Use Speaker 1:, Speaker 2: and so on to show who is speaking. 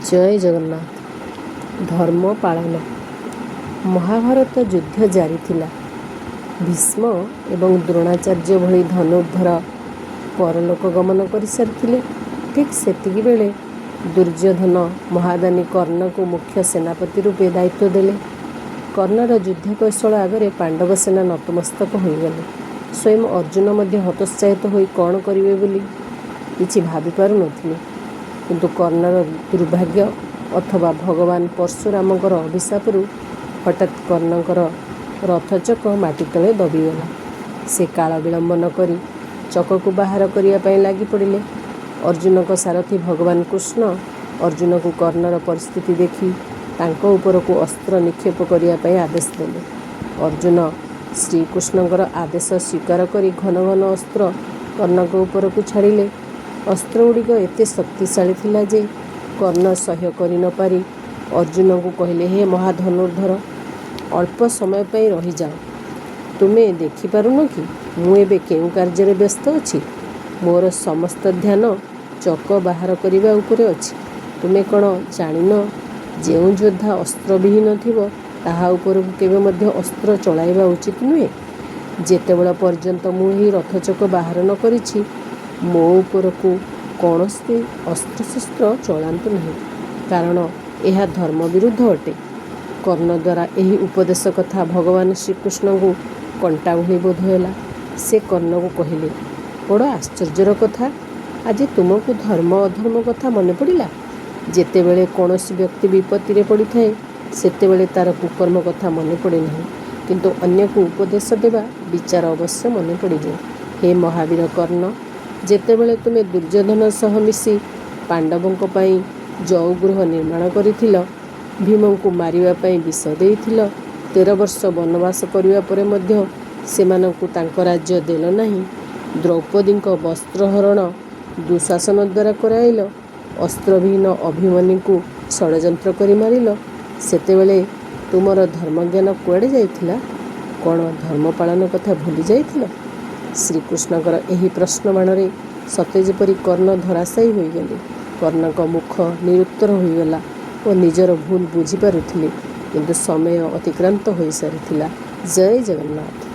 Speaker 1: ଜୟ ଜଗନ୍ନାଥ। ଧର୍ମ ପାଳନ। ମହାଭାରତ ଯୁଦ୍ଧ ଜାରି ଥିଲା। ଭୀଷ୍ମ ଏବଂ ଦ୍ରୋଣାଚାର୍ଯ୍ୟ ଭଳି ଧନୁର୍ଦ୍ଧର ପରଲୋକ ଗମନ କରିସାରିଥିଲେ। ଠିକ୍ ସେତିକିବେଳେ ଦୁର୍ଯ୍ୟୋଧନ ମହାଦାନୀ କର୍ଣ୍ଣକୁ ମୁଖ୍ୟ ସେନାପତି ରୂପେ ଦାୟିତ୍ୱ ଦେଲେ। କର୍ଣ୍ଣର ଯୁଦ୍ଧ କୌଶଳ ଆଗରେ ପାଣ୍ଡବ ସେନା ନତମସ୍ତକ ହୋଇଗଲେ। ସ୍ୱୟଂ ଅର୍ଜୁନ ମଧ୍ୟ ହତୋତ୍ସାହିତ ହୋଇ କ'ଣ କରିବେ ବୋଲି କିଛି ଭାବିପାରୁନଥିଲେ। କିନ୍ତୁ କର୍ଣ୍ଣର ଦୁର୍ଭାଗ୍ୟ ଅଥବା ଭଗବାନ ପରଶୁରାମଙ୍କର ଅଭିଶାପରୁ ହଠାତ୍ କର୍ଣ୍ଣଙ୍କର ରଥଚକ ମାଟି ତଳେ ଦବିଗଲା। ସେ କାଳ ବିଳମ୍ବ ନ କରି ଚକକୁ ବାହାର କରିବା ପାଇଁ ଲାଗି ପଡ଼ିଲେ। ଅର୍ଜୁନଙ୍କ ସାରଥୀ ଭଗବାନ କୃଷ୍ଣ ଅର୍ଜୁନକୁ କର୍ଣ୍ଣର ପରିସ୍ଥିତି ଦେଖି ତାଙ୍କ ଉପରକୁ ଅସ୍ତ୍ର ନିକ୍ଷେପ କରିବା ପାଇଁ ଆଦେଶ ଦେଲେ। ଅର୍ଜୁନ ଶ୍ରୀକୃଷ୍ଣଙ୍କର ଆଦେଶ ସ୍ୱୀକାର କରି ଘନ ଘନ ଅସ୍ତ୍ର କର୍ଣ୍ଣଙ୍କ ଉପରକୁ ଛାଡ଼ିଲେ। ଅସ୍ତ୍ରଗୁଡ଼ିକ ଏତେ ଶକ୍ତିଶାଳୀ ଥିଲା ଯେ କର୍ଣ୍ଣ ସହ୍ୟ କରି ନ ପାରି ଅର୍ଜୁନଙ୍କୁ କହିଲେ, ହେ ମହାଧନୁର୍ଦ୍ଧର, ଅଳ୍ପ ସମୟ ପାଇଁ ରହିଯାଅ। ତୁମେ ଦେଖିପାରୁନ କି ମୁଁ ଏବେ କେଉଁ କାର୍ଯ୍ୟରେ ବ୍ୟସ୍ତ ଅଛି? ମୋର ସମସ୍ତ ଧ୍ୟାନ ଚକ ବାହାର କରିବା ଉପରେ ଅଛି। ତୁମେ କ'ଣ ଜାଣିନ, ଯେଉଁ ଯୋଦ୍ଧା ଅସ୍ତ୍ରବିହୀନ ଥିବ ତାହା ଉପରକୁ କେବେ ମଧ୍ୟ ଅସ୍ତ୍ର ଚଳାଇବା ଉଚିତ ନୁହେଁ। ଯେତେବେଳେ ପର୍ଯ୍ୟନ୍ତ ମୁଁ ଏହି ରଥଚକ ବାହାର ନ କରିଛି ମୋ ଉପରକୁ କୌଣସି ଅସ୍ତ୍ରଶସ୍ତ୍ର ଚଳାନ୍ତୁ ନାହିଁ, କାରଣ ଏହା ଧର୍ମ ବିରୁଦ୍ଧ ଅଟେ। କର୍ଣ୍ଣ ଦ୍ୱାରା ଏହି ଉପଦେଶ କଥା ଭଗବାନ ଶ୍ରୀକୃଷ୍ଣଙ୍କୁ କଣ୍ଟା ଭଳି ବୋଧ ହେଲା। ସେ କର୍ଣ୍ଣକୁ କହିଲେ, ବଡ଼ ଆଶ୍ଚର୍ଯ୍ୟର କଥା, ଆଜି ତୁମକୁ ଧର୍ମ ଅଧର୍ମ କଥା ମନେ ପଡ଼ିଲା। ଯେତେବେଳେ କୌଣସି ବ୍ୟକ୍ତି ବିପତ୍ତିରେ ପଡ଼ିଥାଏ ସେତେବେଳେ ତା'ର କୁକର୍ମ କଥା ମନେ ପଡ଼େ ନାହିଁ, କିନ୍ତୁ ଅନ୍ୟକୁ ଉପଦେଶ ଦେବା ବିଚାର ଅବଶ୍ୟ ମନେ ପଡ଼ିଯାଏ। ହେ ମହାବୀର କର୍ଣ୍ଣ, ଯେତେବେଳେ ତୁମେ ଦୁର୍ଯ୍ୟୋଧନ ସହ ମିଶି ପାଣ୍ଡବଙ୍କ ପାଇଁ ଜଉଗୃହ ନିର୍ମାଣ କରିଥିଲ, ଭୀମଙ୍କୁ ମାରିବା ପାଇଁ ବିଷ ଦେଇଥିଲ, 13 ବର୍ଷ ବନବାସ କରିବା ପରେ ମଧ୍ୟ ସେମାନଙ୍କୁ ତାଙ୍କ ରାଜ୍ୟ ଦେଲ ନାହିଁ, ଦ୍ରୌପଦୀଙ୍କ ବସ୍ତ୍ରହରଣ ଦୁଃଶାସନ ଦ୍ୱାରା କରାଇଲ, ଅସ୍ତ୍ରବିହୀନ ଅଭିମନ୍ୟୁଙ୍କୁ ଷଡ଼ଯନ୍ତ୍ର କରି ମାରିଲ, ସେତେବେଳେ ତୁମର ଧର୍ମଜ୍ଞାନ କୁଆଡ଼େ ଯାଇଥିଲା? କ'ଣ ଧର୍ମ ପାଳନ କଥା ଭୁଲି ଯାଇଥିଲ? ଶ୍ରୀକୃଷ୍ଣଙ୍କର ଏହି ପ୍ରଶ୍ନବାଣରେ ସତେ ଯେପରି କର୍ଣ୍ଣ ଧରାଶାୟୀ ହୋଇଗଲେ। କର୍ଣ୍ଣଙ୍କ ମୁଖ ନିରୁତ୍ତର ହୋଇଗଲା ଓ ନିଜର ଭୁଲ ବୁଝିପାରୁଥିଲେ, କିନ୍ତୁ ସମୟ ଅତିକ୍ରାନ୍ତ ହୋଇସାରିଥିଲା। ଜୟ ଜଗନ୍ନାଥ।